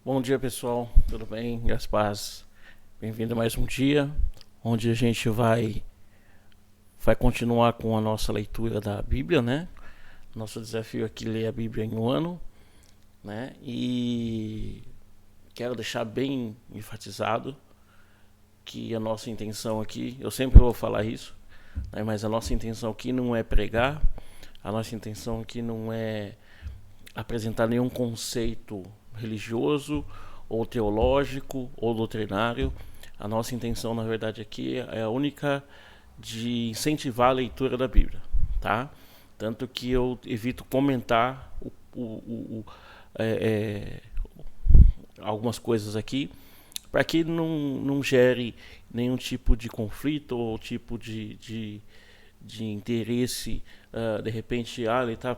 Bom dia, pessoal. Tudo bem? Graças a paz. Bem-vindo a mais um dia, onde a gente vai continuar com a nossa leitura da Bíblia, né? Nosso desafio aqui é ler a Bíblia em um ano, né? E quero deixar bem enfatizado que a nossa intenção aqui, eu sempre vou falar isso, né? Mas a nossa intenção aqui não é pregar, a nossa intenção aqui não é apresentar nenhum conceito religioso ou teológico ou doutrinário. A nossa intenção, na verdade, aqui é a única de incentivar a leitura da Bíblia, tá? Tanto que eu evito comentar é, algumas coisas aqui para que não gere nenhum tipo de conflito ou tipo de interesse, de repente, ele está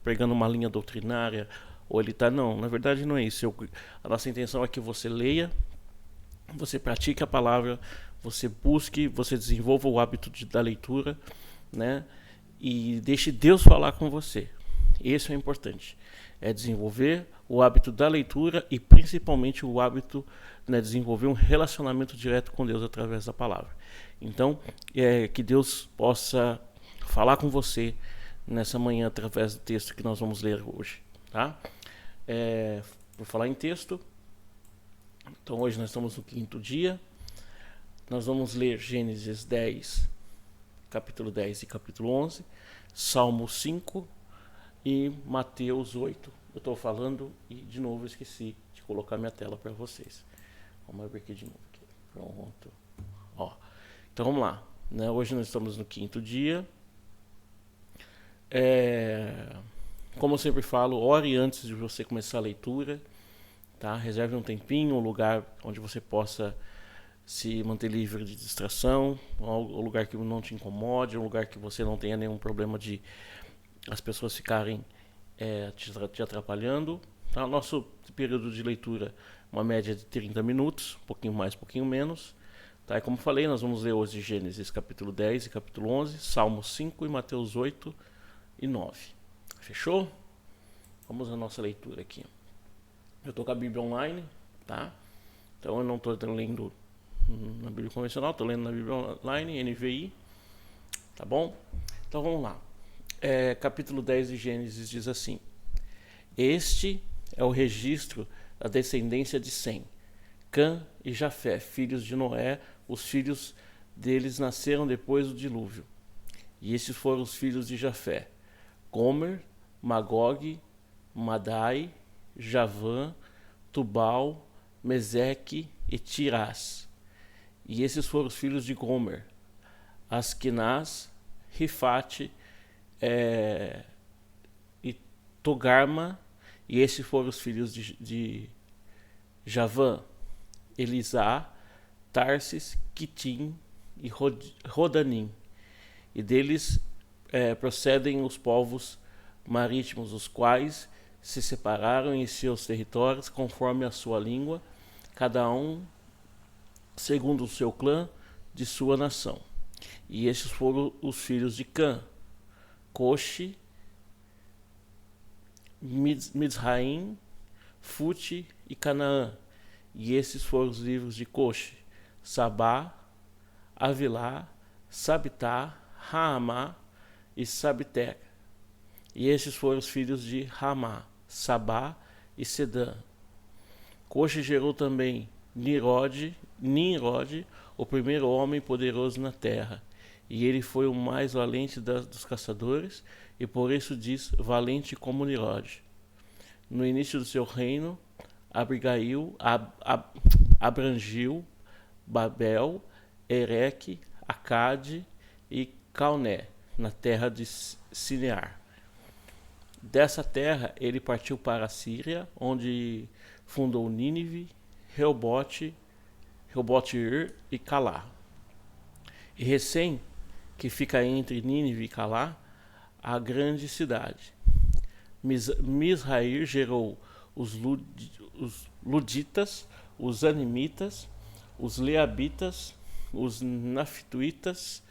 pregando uma linha doutrinária, ou ele está. Não, na verdade não é isso. A nossa intenção é que você leia, você pratique a palavra, você busque, você desenvolva o hábito da leitura, né? E deixe Deus falar com você. Isso é importante. É desenvolver o hábito da leitura e principalmente o hábito, né, desenvolver um relacionamento direto com Deus através da palavra. Então, que Deus possa falar com você nessa manhã através do texto que nós vamos ler hoje, tá? Vou falar em texto. Então, hoje nós estamos no quinto dia. Nós vamos ler Gênesis 10, capítulo 10 e capítulo 11, Salmo 5 e Mateus 8. Eu estou falando e de novo esqueci de colocar minha tela para vocês. Vamos abrir aqui de novo. Aqui. Pronto. Ó. Então vamos lá. Né? Hoje nós estamos no quinto dia. Como eu sempre falo, ore antes de você começar a leitura. Tá? Reserve um tempinho, um lugar onde você possa se manter livre de distração, um lugar que não te incomode, um lugar que você não tenha nenhum problema de as pessoas ficarem te atrapalhando. Tá? Nosso período de leitura, uma média de 30 minutos, um pouquinho mais, um pouquinho menos. Tá? E como falei, nós vamos ler hoje Gênesis capítulo 10 e capítulo 11, Salmo 5 e Mateus 8 e 9. Fechou? Vamos à nossa leitura aqui. Eu estou com a Bíblia online, tá? Então eu não estou lendo na Bíblia convencional, estou lendo na Bíblia online, NVI, tá bom? Então vamos lá. Capítulo 10 de Gênesis diz assim: Este é o registro da descendência de Sem, Cã e Jafé, filhos de Noé. Os filhos deles nasceram depois do dilúvio. E estes foram os filhos de Jafé: Gomer, Magog, Madai, Javã, Tubal, Meseque e Tirás. E esses foram os filhos de Gomer: Askenaz, Rifate e Togarma. E esses foram os filhos de Javã: Elisá, Tarsis, Quitim e Rodanim. E deles procedem os povos marítimos, os quais se separaram em seus territórios conforme a sua língua, cada um segundo o seu clã de sua nação. E estes foram os filhos de Cã: Coxe, Mizraim, Fute e Canaã. E esses foram os livros de Coxe: Sabá, Avilá, Sabitá, Raamá e Sabiteca. E esses foram os filhos de Ramá: Sabá e Sedã. Coxe gerou também Nimrod, o primeiro homem poderoso na terra. E ele foi o mais valente dos caçadores, e por isso diz valente como Nimrod. No início do seu reino, abrangiu Babel, Ereque, Acade e Calné, na terra de Sinear. Dessa terra ele partiu para a Síria, onde fundou Nínive, Reobote e Calá. E recém, que fica entre Nínive e Calá, a grande cidade. Misrair gerou os Luditas, os Animitas, os Leabitas, os Naftuitas,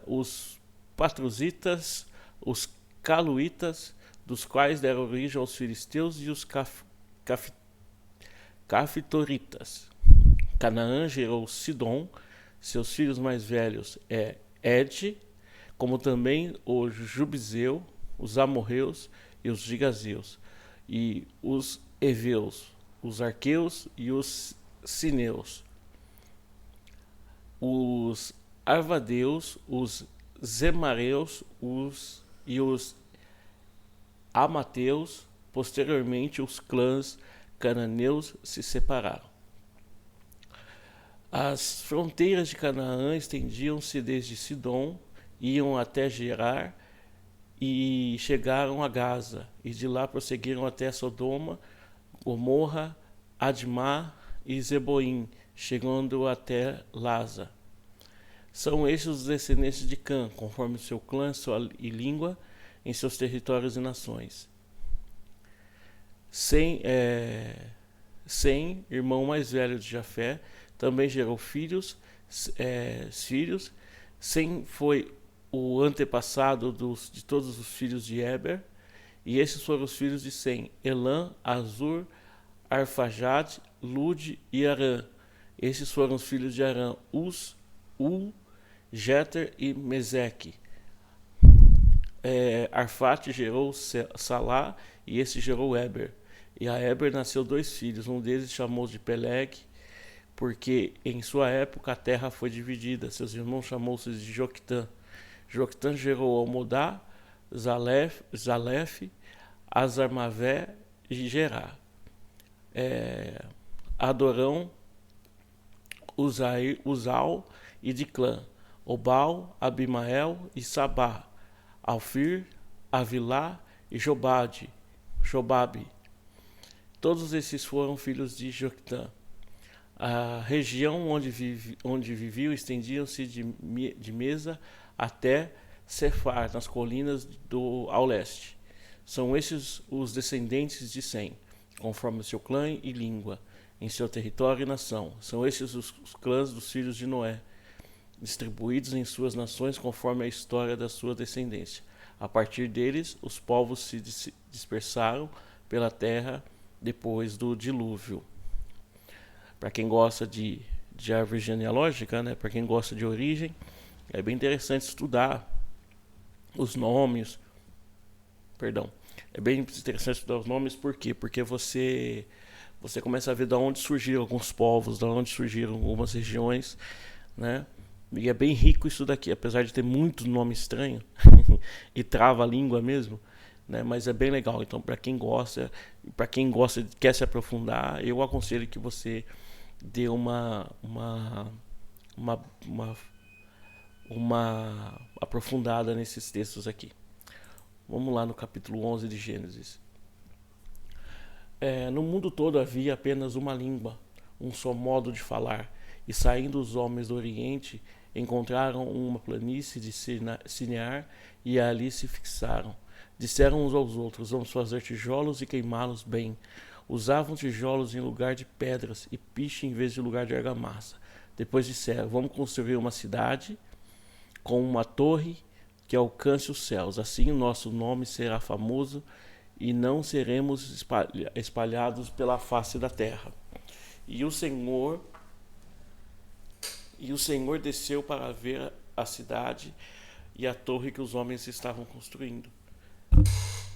os Patruzitas, os Caluitas, dos quais deram origem aos filisteus, e os Cafitoritas. Canaã gerou Sidom, seus filhos mais velhos Ed, como também os Jubizeu, os amorreus e os gigazeus, e os heveus, os arqueus e os sineus, os arvadeus, os zemareus e os amateus. Posteriormente, os clãs cananeus se separaram. As fronteiras de Canaã estendiam-se desde Sidom, iam até Gerar e chegaram a Gaza, e de lá prosseguiram até Sodoma, Gomorra, Admá e Zeboim, chegando até Laza. São estes os descendentes de Cã, conforme seu clã e língua, em seus territórios e nações. Sem, irmão mais velho de Jafé, também gerou filhos. Sem foi o antepassado de todos os filhos de Eber, e esses foram os filhos de Sem: Elã, Azur, Arfajad, Lud e Arã. Esses foram os filhos de Arã: Uz, Ul, Jeter e Meseque. Arfate gerou Salá, e esse gerou Eber. E a Eber nasceu 2 filhos, um deles chamou de Peleg, porque em sua época a terra foi dividida. Seus irmãos chamou-se de Joctã. Joctã gerou Almodá, Zalef, Azarmavé e Gerá. Adorão, Uzal e Diclã, Obal, Abimael e Sabá, Alfir, Avilá e Jobabe. Todos esses foram filhos de Joctã. A região onde viviam estendiam-se de Mesa até Cefar, nas colinas ao leste. São esses os descendentes de Sem, conforme o seu clã e língua, em seu território e nação. São esses os clãs dos filhos de Noé, distribuídos em suas nações conforme a história da sua descendência. A partir deles, os povos se dispersaram pela terra depois do dilúvio. Para quem gosta de árvore genealógica, né, para quem gosta de origem, é bem interessante estudar os nomes. É bem interessante estudar os nomes, por quê? Porque você começa a ver de onde surgiram alguns povos, de onde surgiram algumas regiões, né? E é bem rico isso daqui, apesar de ter muito nome estranho e trava a língua mesmo, né? Mas é bem legal. Então, para quem gosta quer se aprofundar, eu aconselho que você dê uma aprofundada nesses textos aqui. Vamos lá no capítulo 11 de Gênesis. No mundo todo havia apenas uma língua, um só modo de falar, e saindo os homens do Oriente, encontraram uma planície de Sinear e ali se fixaram. Disseram uns aos outros: vamos fazer tijolos e queimá-los bem. Usavam tijolos em lugar de pedras e piche em vez de lugar de argamassa. Depois disseram: vamos construir uma cidade com uma torre que alcance os céus. Assim o nosso nome será famoso e não seremos espalhados pela face da terra. E o Senhor desceu para ver a cidade e a torre que os homens estavam construindo.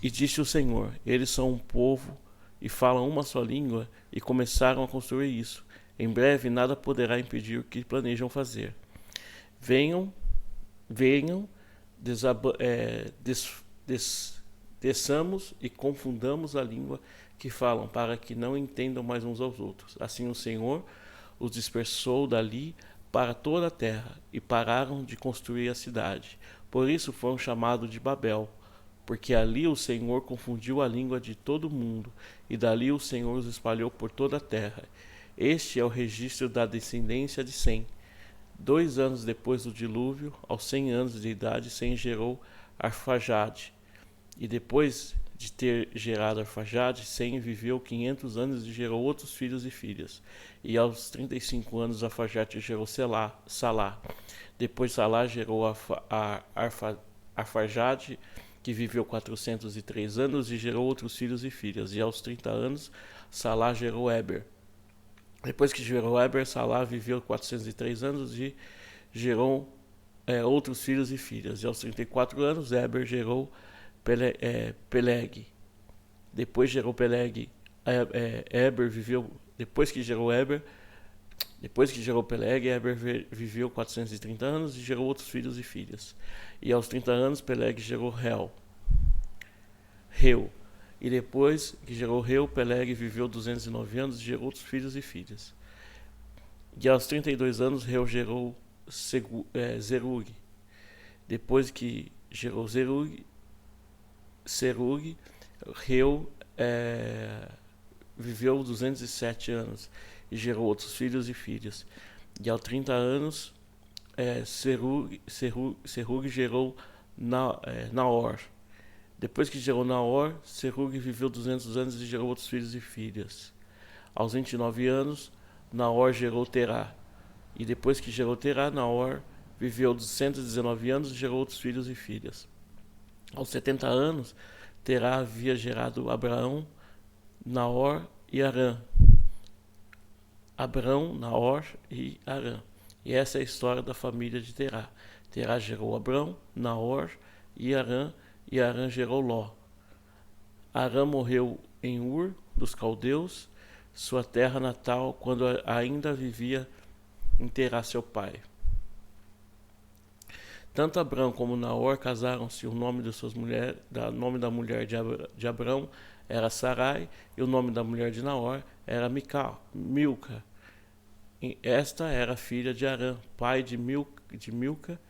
E disse o Senhor: eles são um povo e falam uma só língua, e começaram a construir isso. Em breve nada poderá impedir o que planejam fazer. Venham, desçamos e confundamos a língua que falam, para que não entendam mais uns aos outros. Assim o Senhor os dispersou dali para toda a terra, e pararam de construir a cidade. Por isso foram chamados de Babel, porque ali o Senhor confundiu a língua de todo mundo, e dali o Senhor os espalhou por toda a terra. Este é o registro da descendência de Sem. 2 anos depois do dilúvio, aos 100 anos de idade, Sem gerou Arfajade. E depois de ter gerado Arfajade, Sem viveu 500 anos e gerou outros filhos e filhas. E aos 35 anos, Arfajade gerou Salá. Depois Salá gerou Arfajade, que viveu 403 anos e gerou outros filhos e filhas. E aos 30 anos, Salá gerou Eber. Depois que gerou Eber, Salá viveu 403 anos e gerou outros filhos e filhas. E aos 34 anos, Eber gerou Peleg. Depois gerou Peleg. Eber viveu. Depois que gerou Peleg, Eber viveu 430 anos e gerou outros filhos e filhas. E aos 30 anos, Peleg gerou Reu. E depois que gerou Reu, Peleg viveu 209 anos e gerou outros filhos e filhas. E aos 32 anos, Reu gerou Zerug. Depois que gerou Zerug, Reu viveu 207 anos e gerou outros filhos e filhas. E aos 30 anos, Serug gerou Naor. Depois que gerou Naor, Serug viveu 200 anos e gerou outros filhos e filhas. Aos 29 anos, Naor gerou Terá. E depois que gerou Terá, Naor viveu 119 anos e gerou outros filhos e filhas. Aos 70 anos, Terá havia gerado Abraão, Naor e Arã. Abrão, Naor e Arã. E essa é a história da família de Terá. Terá gerou Abrão, Naor e Arã gerou Ló. Arã morreu em Ur, dos caldeus, sua terra natal, quando ainda vivia em Terá, seu pai. Tanto Abrão como Naor casaram-se. O nome nome da mulher de Abrão era Sarai, e o nome da mulher de Naor era Milca. Esta era filha de Arã, pai de Milca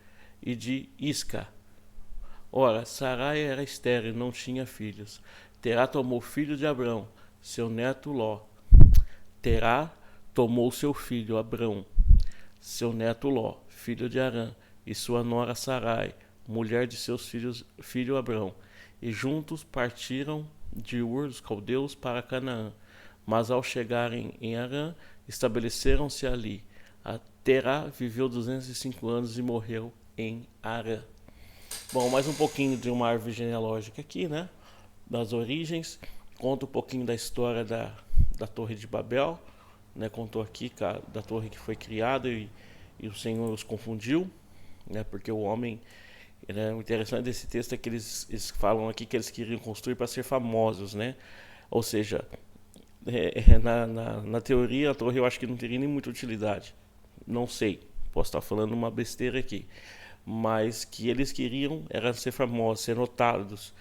e de Isca. Ora, Sarai era estéril e não tinha filhos. Terá tomou filho de Abrão, seu neto Ló. Terá tomou seu filho Abrão, seu neto Ló, filho de Arã, e sua nora Sarai, mulher de seus filho Abrão, e juntos partiram de Ur dos caldeus para Canaã. Mas ao chegarem em Arã, estabeleceram-se ali. A Terá viveu 205 anos e morreu em Arã. Bom, mais um pouquinho de uma árvore genealógica aqui, né? Das origens. Conta um pouquinho da história da Torre de Babel, né? Contou aqui da torre que foi criada e o Senhor os confundiu, né? Porque o homem... O interessante desse texto é que eles falam aqui que eles queriam construir para ser famosos, né? Ou seja, na teoria a torre eu acho que não teria nem muita utilidade. Não sei, posso estar falando uma besteira aqui. Mas que eles queriam era ser famosos, ser notados,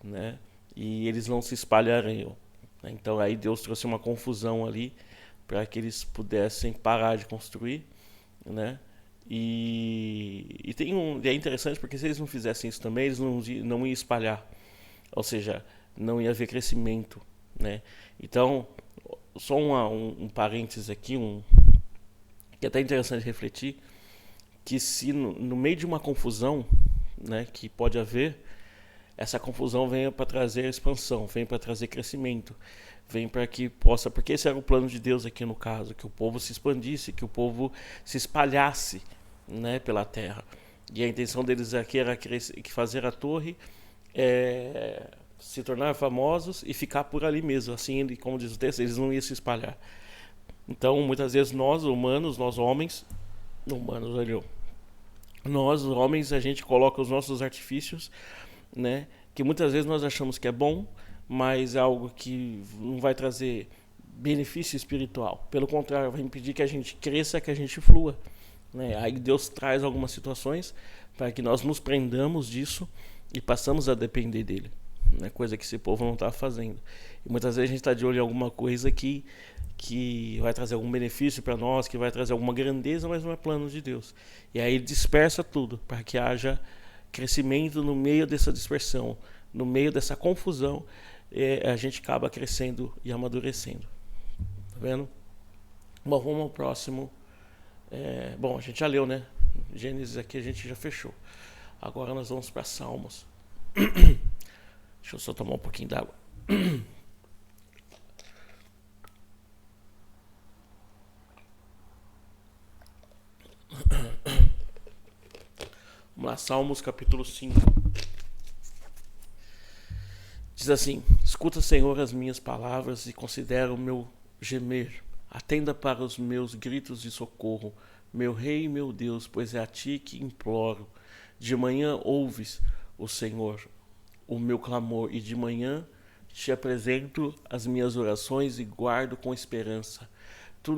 né? E eles não se espalhariam. Então aí Deus trouxe uma confusão ali para que eles pudessem parar de construir, né? E é interessante porque se eles não fizessem isso também, eles não iam espalhar, ou seja, não ia haver crescimento, né? Então, só um parênteses aqui, que é até interessante refletir, que se no meio de uma confusão, né, que pode haver, essa confusão venha para trazer expansão, vem para trazer crescimento, vem para que possa, porque esse era o plano de Deus aqui no caso, que o povo se expandisse, que o povo se espalhasse, né, pela terra. E a intenção deles aqui era fazer a torre, se tornar famosos e ficar por ali mesmo. Assim, como diz o texto, eles não iam se espalhar. Então, muitas vezes nós homens, a gente coloca os nossos artifícios, né, que muitas vezes nós achamos que é bom, mas é algo que não vai trazer benefício espiritual. Pelo contrário, vai impedir que a gente cresça, que a gente flua, né? Aí Deus traz algumas situações para que nós nos prendamos disso e passamos a depender dele, né? Coisa que esse povo não está fazendo. E muitas vezes a gente está de olho em alguma coisa que vai trazer algum benefício para nós, que vai trazer alguma grandeza, mas não é plano de Deus. E aí ele dispersa tudo para que haja crescimento no meio dessa dispersão, no meio dessa confusão, a gente acaba crescendo e amadurecendo. Tá vendo? Bom, vamos ao próximo. Bom, a gente já leu, né? Gênesis aqui a gente já fechou. Agora nós vamos para Salmos. Deixa eu só tomar um pouquinho d'água. Vamos lá, Salmos capítulo 5. Diz assim: escuta, Senhor, as minhas palavras e considera o meu gemer. Atenda para os meus gritos de socorro, meu Rei e meu Deus, pois é a ti que imploro. De manhã ouves, o Senhor, o meu clamor, e de manhã te apresento as minhas orações e guardo com esperança. Tu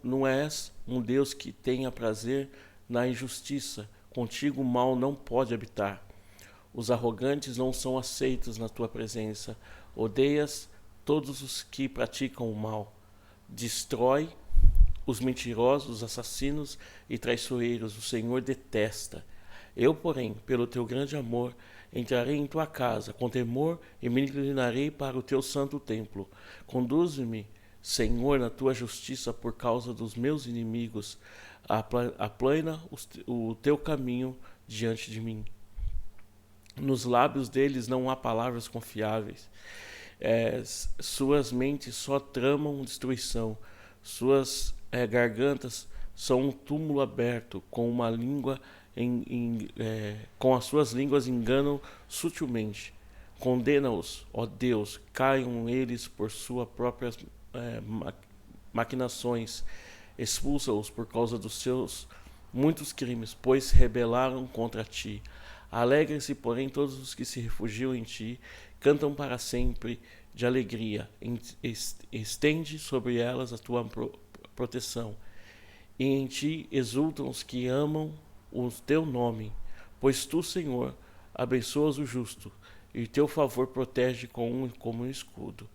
não és um Deus que tenha prazer na injustiça, contigo o mal não pode habitar. Os arrogantes não são aceitos na tua presença, odeias todos os que praticam o mal. Destrói os mentirosos, os assassinos e traiçoeiros, o Senhor detesta. Eu, porém, pelo teu grande amor, entrarei em tua casa com temor e me inclinarei para o teu santo templo. Conduze-me, Senhor, na tua justiça por causa dos meus inimigos. Aplana o teu caminho diante de mim. Nos lábios deles não há palavras confiáveis. Suas mentes só tramam destruição. Suas gargantas são um túmulo aberto, com as suas línguas enganam sutilmente. Condena-os, ó Deus, caiam eles por suas próprias maquinações. Expulsa-os por causa dos seus muitos crimes, pois rebelaram contra ti. Alegrem-se, porém, todos os que se refugiam em ti, cantam para sempre de alegria. Estende sobre elas a tua proteção, e em ti exultam os que amam o teu nome, pois tu, Senhor, abençoas o justo, e teu favor protege como um escudo.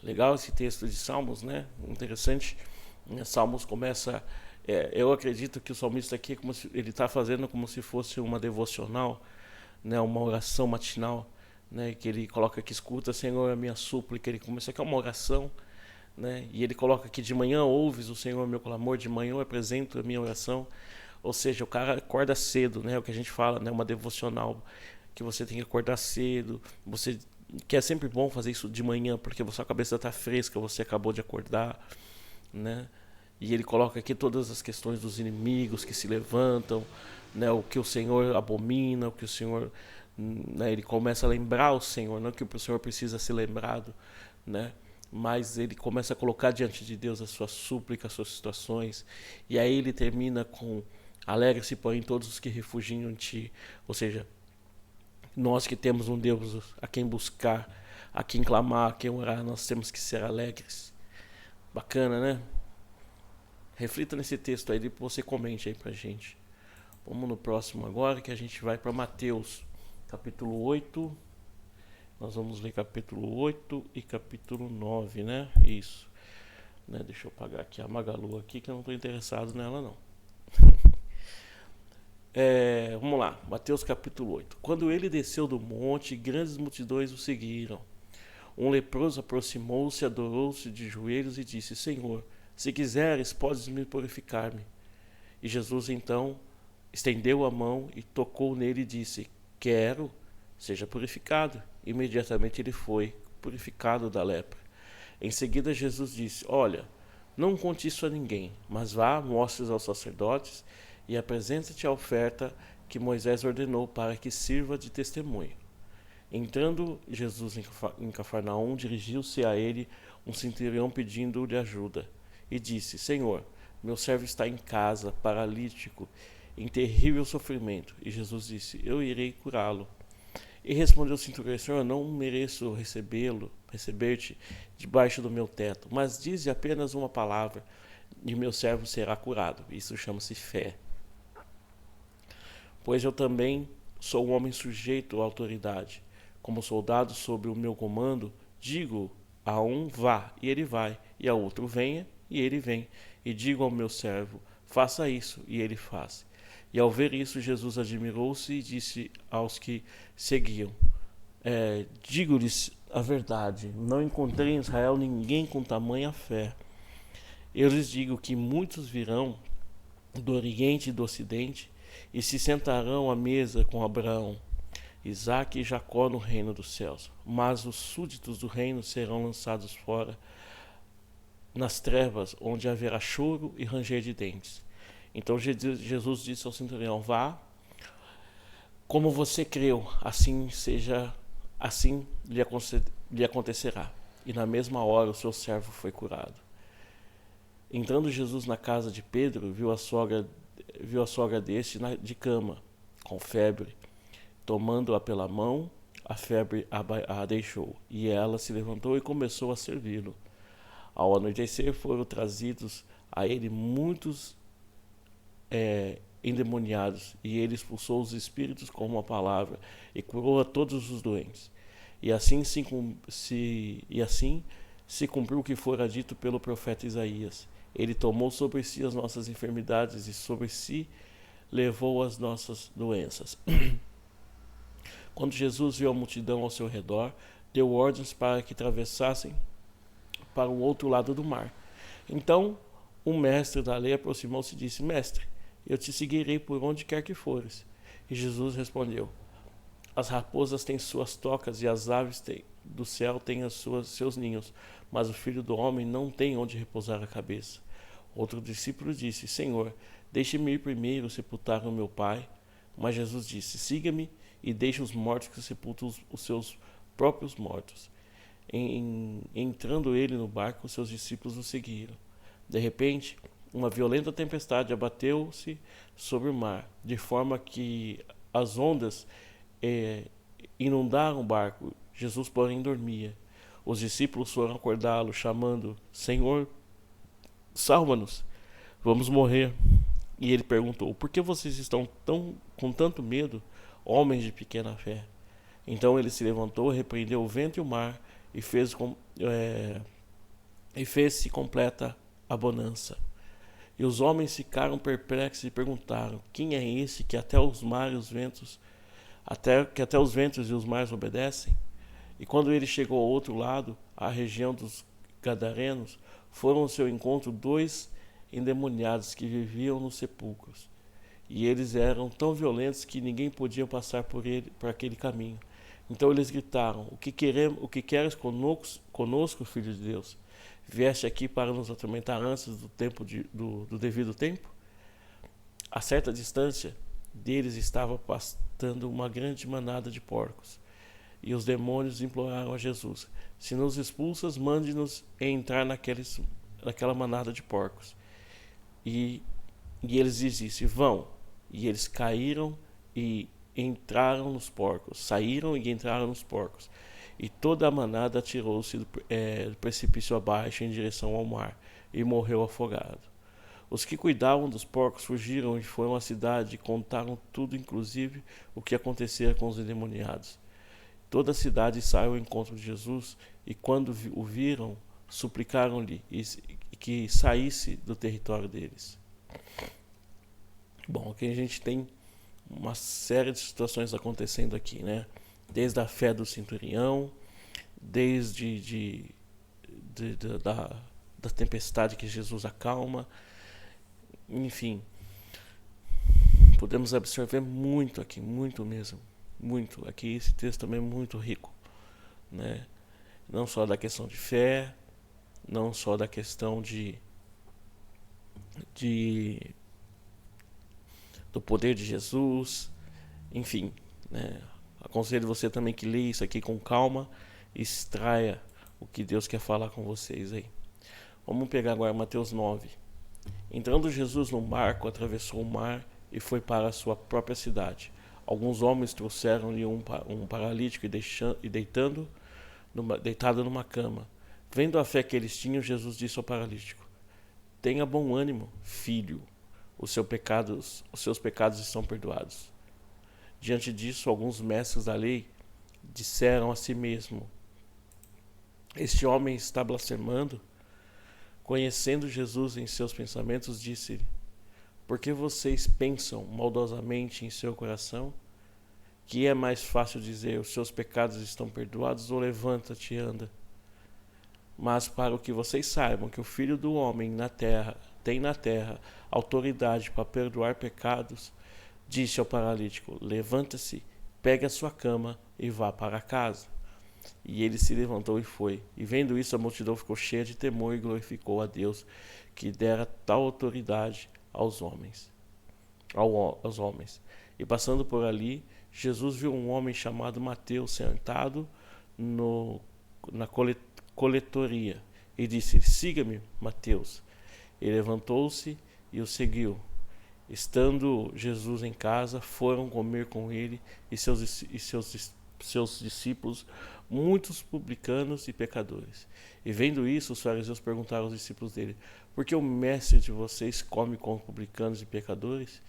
Legal esse texto de Salmos, né? Interessante. Salmos começa... eu acredito que o salmista aqui ele está fazendo como se fosse uma devocional, né? Uma oração matinal, né? Que ele coloca aqui, escuta, Senhor, a minha súplica. Ele começa aqui uma oração, né? E ele coloca aqui, de manhã ouves o Senhor meu clamor, de manhã eu apresento a minha oração. Ou seja, o cara acorda cedo, né? O que a gente fala, né? Uma devocional, que você tem que acordar cedo. Que é sempre bom fazer isso de manhã, porque a sua cabeça está fresca, você acabou de acordar, né? E ele coloca aqui todas as questões dos inimigos que se levantam, né? O que o Senhor abomina, o que o Senhor... Né? Ele começa a lembrar o Senhor, não que o Senhor precisa ser lembrado, né? Mas ele começa a colocar diante de Deus as suas súplicas, as suas situações. E aí ele termina com: alegre-se, porém, todos os que refugiam em ti. Ou seja, nós que temos um Deus a quem buscar, a quem clamar, a quem orar, nós temos que ser alegres. Bacana, né? Reflita nesse texto aí, depois você comente aí pra gente. Vamos no próximo agora, que a gente vai para Mateus, capítulo 8. Nós vamos ler capítulo 8 e capítulo 9, né? Isso. Né? Deixa eu apagar aqui a Magalu aqui, que eu não estou interessado nela, não. Vamos lá, Mateus capítulo 8. Quando ele desceu do monte, grandes multidões o seguiram. Um leproso aproximou-se, adorou-se de joelhos e disse: Senhor, se quiseres, podes me purificar-me. E Jesus então estendeu a mão e tocou nele e disse: Quero, seja purificado. Imediatamente ele foi purificado da lepra. Em seguida Jesus disse: Olha, não conte isso a ninguém, mas vá, mostre aos sacerdotes e apresente-te a oferta que Moisés ordenou para que sirva de testemunho. Entrando Jesus em Cafarnaum, dirigiu-se a ele um centurião pedindo-lhe ajuda e disse: Senhor, meu servo está em casa, paralítico, em terrível sofrimento. E Jesus disse: Eu irei curá-lo. E respondeu o centurião: Senhor, não mereço receber-te debaixo do meu teto, mas dize apenas uma palavra e meu servo será curado. Isso chama-se fé. Pois eu também sou um homem sujeito à autoridade. Como soldado sob o meu comando, digo a um: vá, e ele vai, e a outro: venha, e ele vem. E digo ao meu servo: faça isso, e ele faz. E ao ver isso, Jesus admirou-se e disse aos que seguiam: digo-lhes a verdade, não encontrei em Israel ninguém com tamanha fé. Eu lhes digo que muitos virão do Oriente e do Ocidente e se sentarão à mesa com Abraão, Isaque e Jacó no reino dos céus. Mas os súditos do reino serão lançados fora nas trevas, onde haverá choro e ranger de dentes. Então Jesus disse ao centurião: vá, como você creu, assim lhe acontecerá. E na mesma hora o seu servo foi curado. Entrando Jesus na casa de Pedro, viu a sogra deste de cama, com febre. Tomando-a pela mão, a febre a deixou, e ela se levantou e começou a servi-lo. Ao anoitecer foram trazidos a ele muitos endemoniados, e ele expulsou os espíritos com uma palavra, e curou a todos os doentes. E assim se cumpriu o que fora dito pelo profeta Isaías. Ele tomou sobre si as nossas enfermidades e sobre si levou as nossas doenças. Quando Jesus viu a multidão ao seu redor, deu ordens para que atravessassem para o outro lado do mar. Então, o mestre da lei aproximou-se e disse: Mestre, eu te seguirei por onde quer que fores. E Jesus respondeu: As raposas têm suas tocas e as aves do céu têm seus ninhos, mas o Filho do Homem não tem onde repousar a cabeça. Outro discípulo disse: Senhor, deixe-me ir primeiro sepultar o meu pai. Mas Jesus disse: Siga-me e deixe os mortos que sepultam os seus próprios mortos. Entrando ele no barco, seus discípulos o seguiram. De repente, uma violenta tempestade abateu-se sobre o mar, de forma que as ondas inundaram o barco. Jesus, porém, dormia. Os discípulos foram acordá-lo, chamando: Senhor, salva-nos, vamos morrer. E ele perguntou: Por que vocês estão com tanto medo, homens de pequena fé? Então ele se levantou, repreendeu o vento e o mar, e fez-se completa a bonança. E os homens ficaram perplexos e perguntaram: Quem é esse que até os mares e os ventos, até os ventos e os mares obedecem? E quando ele chegou ao outro lado, à região dos Gadarenos, foram ao seu encontro 2 endemoniados que viviam nos sepulcros. E eles eram tão violentos que ninguém podia passar por aquele caminho. Então eles gritaram: O que queres conosco, Filho de Deus? Vieste aqui para nos atormentar antes do devido tempo? A certa distância deles estava pastando uma grande manada de porcos. E os demônios imploraram a Jesus: Se nos expulsas, mande-nos entrar naquela manada de porcos. E eles disseram: Vão. E eles caíram e entraram nos porcos. Saíram e entraram nos porcos. E toda a manada atirou-se do precipício abaixo em direção ao mar, e morreu afogado. Os que cuidavam dos porcos fugiram e foram à cidade e contaram tudo, inclusive o que acontecera com os endemoniados. Toda a cidade saiu ao encontro de Jesus, e quando o viram, suplicaram-lhe que saísse do território deles. Bom, aqui a gente tem uma série de situações acontecendo aqui, né? Desde a fé do centurião, desde da tempestade que Jesus acalma, enfim, podemos absorver muito aqui, muito mesmo, muito. Aqui esse texto também é muito rico, né? Não só da questão de fé, não só da questão do poder de Jesus, enfim, né? Aconselho você também que leia isso aqui com calma e extraia o que Deus quer falar com vocês aí. Vamos pegar agora Mateus 9. Entrando Jesus num barco, atravessou o mar e foi para a sua própria cidade. Alguns homens trouxeram-lhe um paralítico e deitado numa cama. Vendo a fé que eles tinham, Jesus disse ao paralítico: Tenha bom ânimo, filho, os seus pecados estão perdoados. Diante disso, alguns mestres da lei disseram a si mesmo: Este homem está blasfemando. Conhecendo Jesus em seus pensamentos, disse-lhe: Por que vocês pensam maldosamente em seu coração? Que é mais fácil dizer: Os seus pecados estão perdoados, ou levanta-te e anda? Mas para que vocês saibam que o Filho do Homem tem na terra autoridade para perdoar pecados, disse ao paralítico: Levanta-se, pegue a sua cama e vá para casa. E ele se levantou e foi. E vendo isso, a multidão ficou cheia de temor e glorificou a Deus, que dera tal autoridade aos homens. E passando por ali, Jesus viu um homem chamado Mateus sentado na coletoria, e disse: Siga-me, Mateus. Ele levantou-se e o seguiu. Estando Jesus em casa, foram comer com ele e seus discípulos muitos publicanos e pecadores. E vendo isso, os fariseus perguntaram aos discípulos dele: por que o mestre de vocês come com publicanos e pecadores?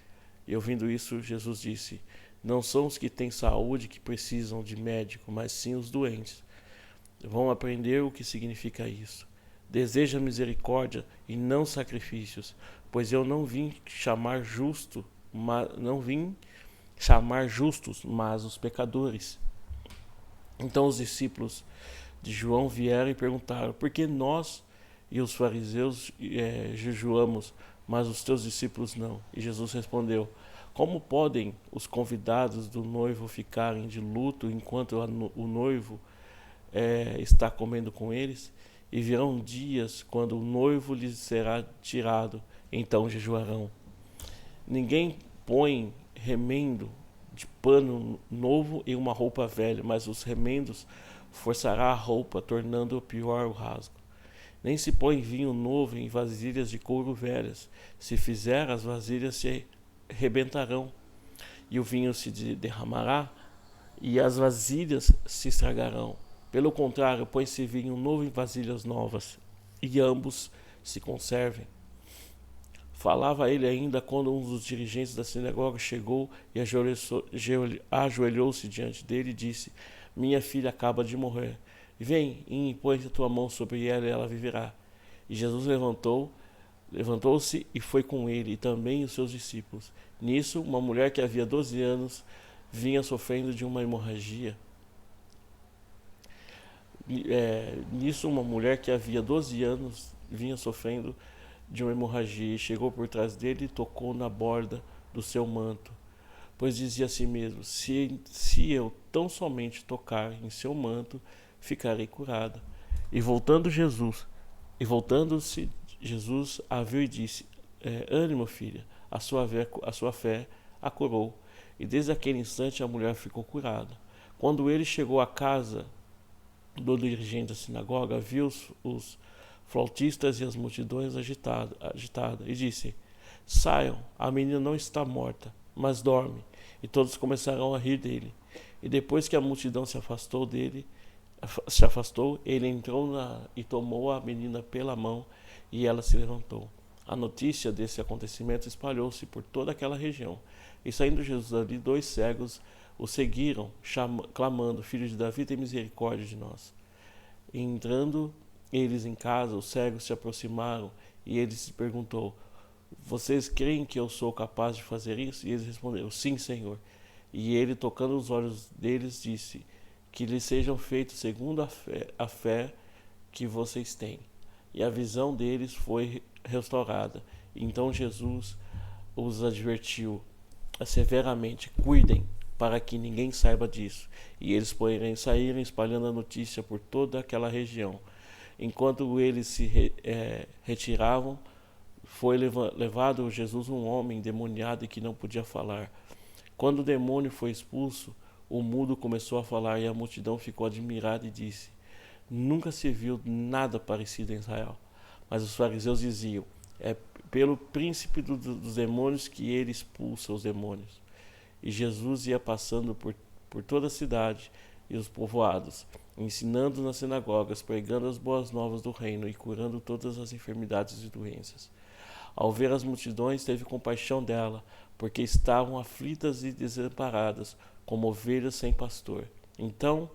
E ouvindo isso, Jesus disse: não são os que têm saúde que precisam de médico, mas sim os doentes. Vão aprender o que significa isso. Deseja misericórdia e não sacrifícios, pois eu não vim chamar justos, mas os pecadores. Então os discípulos de João vieram e perguntaram: por que nós e os fariseus jejuamos, mas os teus discípulos não? E Jesus respondeu: como podem os convidados do noivo ficarem de luto enquanto o noivo está comendo com eles? E virão dias quando o noivo lhes será tirado, então jejuarão. Ninguém põe remendo de pano novo em uma roupa velha, mas os remendos forçará a roupa, tornando pior o rasgo. Nem se põe vinho novo em vasilhas de couro velhas. Se fizer, as vasilhas se rebentarão, e o vinho se derramará, e as vasilhas se estragarão. Pelo contrário, põe-se vinho novo em vasilhas novas, e ambos se conservem. Falava ele ainda quando um dos dirigentes da sinagoga chegou e ajoelhou-se diante dele e disse: minha filha acaba de morrer. Vem e põe a tua mão sobre ela e ela viverá. E Jesus levantou-se e foi com ele, e também os seus discípulos. Nisso, uma mulher que havia 12 anos vinha sofrendo de uma hemorragia. Uma mulher que havia 12 anos vinha sofrendo de uma hemorragia e chegou por trás dele e tocou na borda do seu manto, pois dizia a si mesmo: se eu tão somente tocar em seu manto, ficarei curada. E voltando-se, Jesus a viu e disse: ânimo, filha, a sua fé a curou. E desde aquele instante a mulher ficou curada. Quando ele chegou à casa do dirigente da sinagoga, viu os flautistas e as multidões agitada, e disse: saiam, a menina não está morta, mas dorme. E todos começaram a rir dele. E depois que a multidão se afastou, ele entrou e tomou a menina pela mão, e ela se levantou. A notícia desse acontecimento espalhou-se por toda aquela região. E saindo Jesus dali, 2 cegos o seguiram, clamando: filho de Davi, tem misericórdia de nós. E entrando eles em casa, os cegos se aproximaram, e ele se perguntou: vocês creem que eu sou capaz de fazer isso? E eles responderam: sim, Senhor. E ele, tocando os olhos deles, disse: que lhes sejam feitos segundo a fé que vocês têm. E a visão deles foi restaurada. Então Jesus os advertiu severamente: cuidem para que ninguém saiba disso. E eles, porém, saíram espalhando a notícia por toda aquela região. Enquanto eles se retiravam, foi levado Jesus um homem endemoniado e que não podia falar. Quando o demônio foi expulso, o mudo começou a falar, e a multidão ficou admirada e disse: nunca se viu nada parecido em Israel. Mas os fariseus diziam: é pelo príncipe dos demônios que ele expulsa os demônios. E Jesus ia passando por toda a cidade e os povoados, ensinando nas sinagogas, pregando as boas novas do reino e curando todas as enfermidades e doenças. Ao ver as multidões, teve compaixão dela, porque estavam aflitas e desamparadas, como ovelhas sem pastor. Então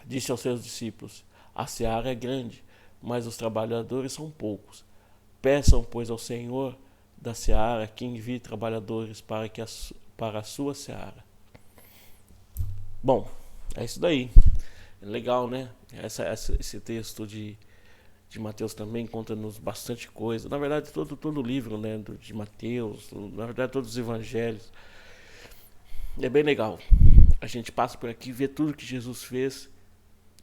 disse aos seus discípulos: a seara é grande, mas os trabalhadores são poucos. Peçam, pois, ao Senhor da seara que envie trabalhadores para a sua seara. Bom, é isso daí. É legal, né? Esse texto de Mateus também conta-nos bastante coisa. Na verdade, todo o livro, né, de Mateus, na verdade, todos os evangelhos. É bem legal. A gente passa por aqui, vê tudo que Jesus fez,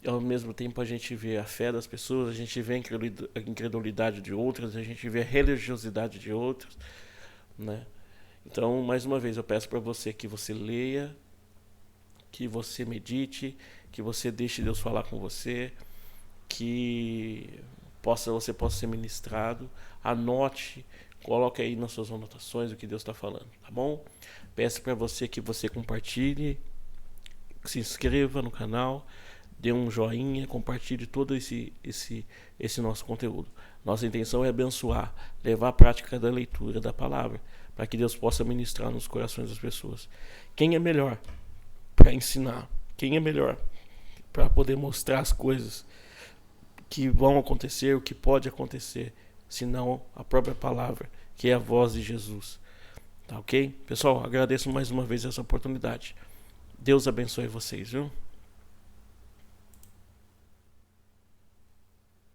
e ao mesmo tempo a gente vê a fé das pessoas, a gente vê a incredulidade de outras, a gente vê a religiosidade de outros, né? Então, mais uma vez, eu peço para você que você leia, que você medite, que você deixe Deus falar com você, que você possa ser ministrado. Anote, coloque aí nas suas anotações o que Deus está falando, tá bom? Peço para você que você compartilhe, se inscreva no canal, dê um joinha, compartilhe todo esse nosso conteúdo. Nossa intenção é abençoar, levar a prática da leitura da palavra, para que Deus possa ministrar nos corações das pessoas. Quem é melhor para ensinar? Quem é melhor para poder mostrar as coisas que vão acontecer, o que pode acontecer, senão a própria palavra, que é a voz de Jesus? Tá ok? Pessoal, agradeço mais uma vez essa oportunidade. Deus abençoe vocês, viu?